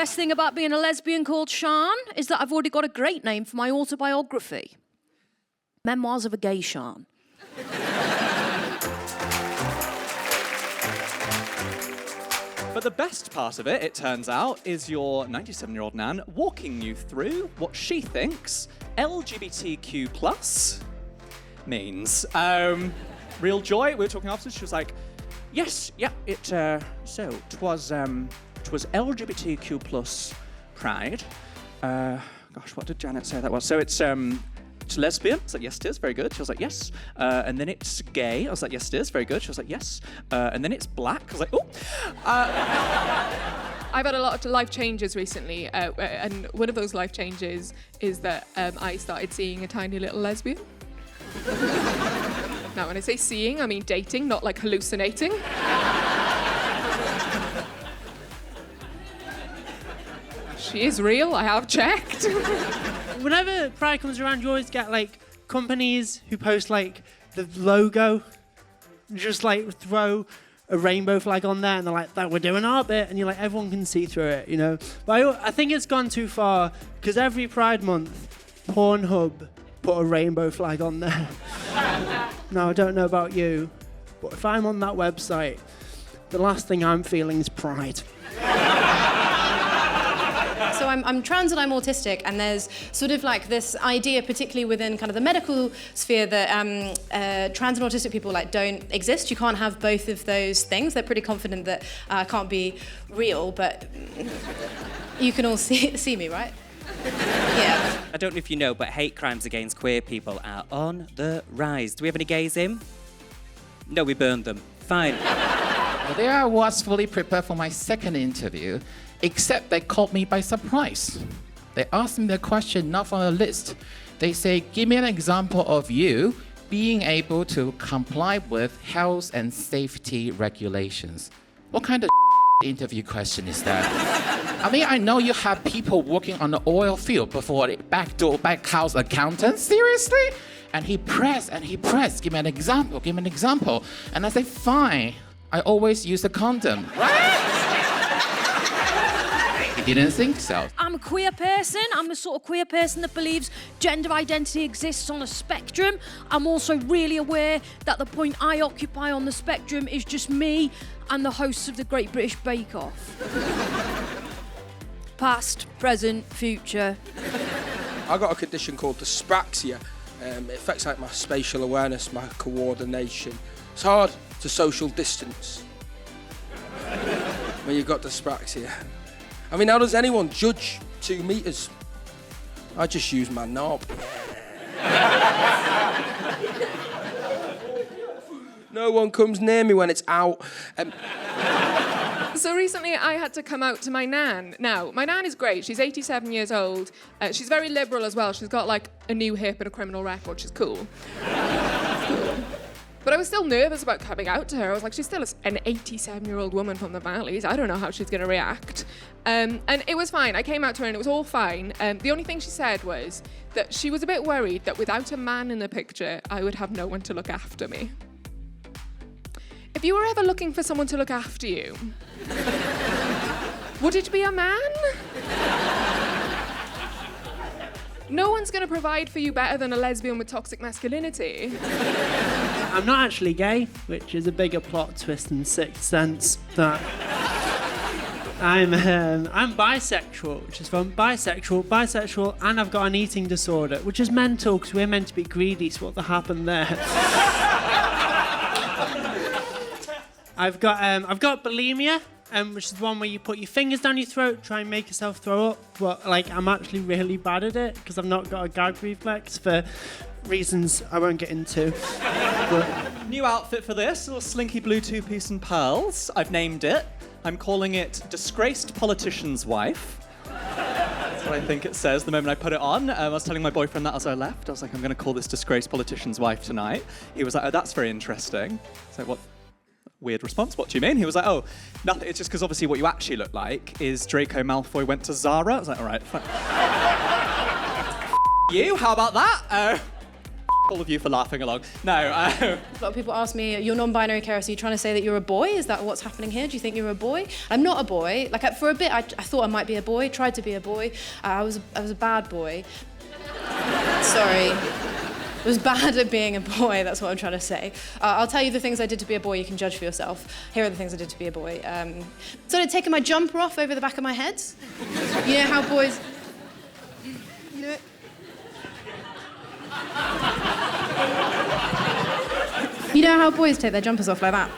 best thing about being a lesbian called Sian is that I've already got a great name for my autobiography. Memoirs of a Gay Sian. But the best part of it, it turns out, is your 97-year-old Nan walking you through what she thinks LGBTQ+ means. Real joy. We were talking afterwards. She was like, "Yes, yeah, it was LGBTQ+ Pride. Gosh, what did Janet say that was? So it's lesbian." I was like, "Yes, it is." Very good. She was like, "Yes." And then it's gay. I was like, "Yes, it is." Very good. She was like, "Yes." And then it's black. I was like, "Oh." I've had a lot of life changes recently, and one of those life changes is that I started seeing a tiny little lesbian. Now, when I say seeing, I mean dating, not like hallucinating. She is real, I have checked. Whenever Pride comes around, you always get, like, companies who post, like, the logo, just, like, throw a rainbow flag on there, and they're like, "That we're doing our bit," and you're like, everyone can see through it, you know? But I think it's gone too far, because every Pride month, Pornhub put a rainbow flag on there. Now, I don't know about you, but if I'm on that website, the last thing I'm feeling is pride. So I'm trans and I'm autistic, and there's sort of like this idea, particularly within kind of the medical sphere, that trans and autistic people like don't exist. You can't have both of those things. They're pretty confident that can't be real, but you can all see me, right? Yeah. I don't know if you know, but hate crimes against queer people are on the rise. Do we have any gays in? No, we burned them. Fine. Well, there I was fully prepared for my second interview, except they caught me by surprise. They asked me the question not from a list. They say, "Give me an example of you being able to comply with health and safety regulations." What kind of interview question is that? I mean, I know you have people working on the oil field before the back house accountant. Seriously? And he pressed, give me an example. And I say, "Fine, I always use a condom." He didn't think so. I'm a queer person. I'm the sort of queer person that believes gender identity exists on a spectrum. I'm also really aware that the point I occupy on the spectrum is just me and the hosts of the Great British Bake Off. Past, present, future. I got a condition called Dyspraxia. It affects like my spatial awareness, my coordination. It's hard to social distance when you've got dyspraxia. I mean, how does anyone judge 2 meters? I just use my knob. No one comes near me when it's out. So recently I had to come out to my nan. Now, my nan is great. She's 87 years old. She's very liberal as well. She's got like a new hip and a criminal record. She's cool. But I was still nervous about coming out to her. I was like, she's still an 87-year-old woman from the valleys. I don't know how she's going to react. And it was fine. I came out to her and it was all fine. The only thing she said was that she was a bit worried that without a man in the picture, I would have no one to look after me. If you were ever looking for someone to look after you, would it be a man? No one's going to provide for you better than a lesbian with toxic masculinity. I'm not actually gay, which is a bigger plot twist in Sixth Sense. That I'm bisexual, which is fun. Bisexual, and I've got an eating disorder, which is mental because we're meant to be greedy. So what the happened there? I've got bulimia, which is the one where you put your fingers down your throat, try and make yourself throw up. But like, I'm actually really bad at it because I've not got a gag reflex for reasons I won't get into. But New outfit for this, a little slinky blue 2-piece and pearls. I've named it. I'm calling it Disgraced Politician's Wife. That's what I think it says the moment I put it on. I was telling my boyfriend that as I left. I was like, I'm going to call this Disgraced Politician's Wife tonight. He was like, oh, that's very interesting. So what? Weird response. What do you mean? He was like, oh, nothing. It's just because obviously what you actually look like is Draco Malfoy went to Zara. I was like, all right, fine. You, how about that? all of you for laughing along. No. A lot of people ask me, you're non-binary, Cerys, are you trying to say that you're a boy? Is that what's happening here? Do you think you're a boy? I'm not a boy. Like, for a bit, I thought I might be a boy, tried to be a boy. I was a bad boy. Sorry. I was bad at being a boy, that's what I'm trying to say. I'll tell you the things I did to be a boy, you can judge for yourself. Here are the things I did to be a boy. Started taking my jumper off over the back of my head. You know how boys... You know it? You know how boys take their jumpers off like that?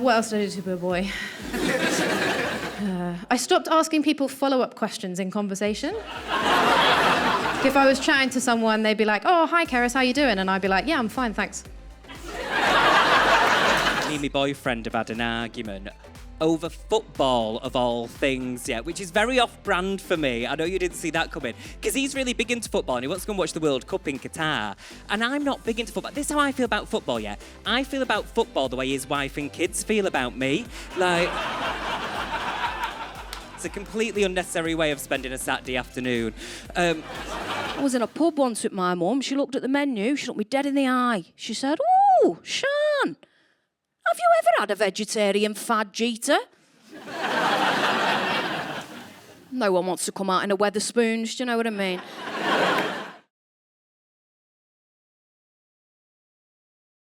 What else did I do to be a boy? I stopped asking people follow-up questions in conversation. If I was chatting to someone, they'd be like, oh, hi, Cerys, how you doing? And I'd be like, yeah, I'm fine, thanks. Me and my boyfriend have had an argument over football, of all things, yeah, which is very off-brand for me. I know you didn't see that coming. Because he's really big into football and he wants to go and watch the World Cup in Qatar. And I'm not big into football. This is how I feel about football, yeah? I feel about football the way his wife and kids feel about me. Like... It's a completely unnecessary way of spending a Saturday afternoon. I was in a pub once with my mum. She looked at the menu. She looked me dead in the eye. She said, "Oh, Sian, have you ever had a vegetarian fajita?" No one wants to come out in a Wetherspoons, do you know what I mean?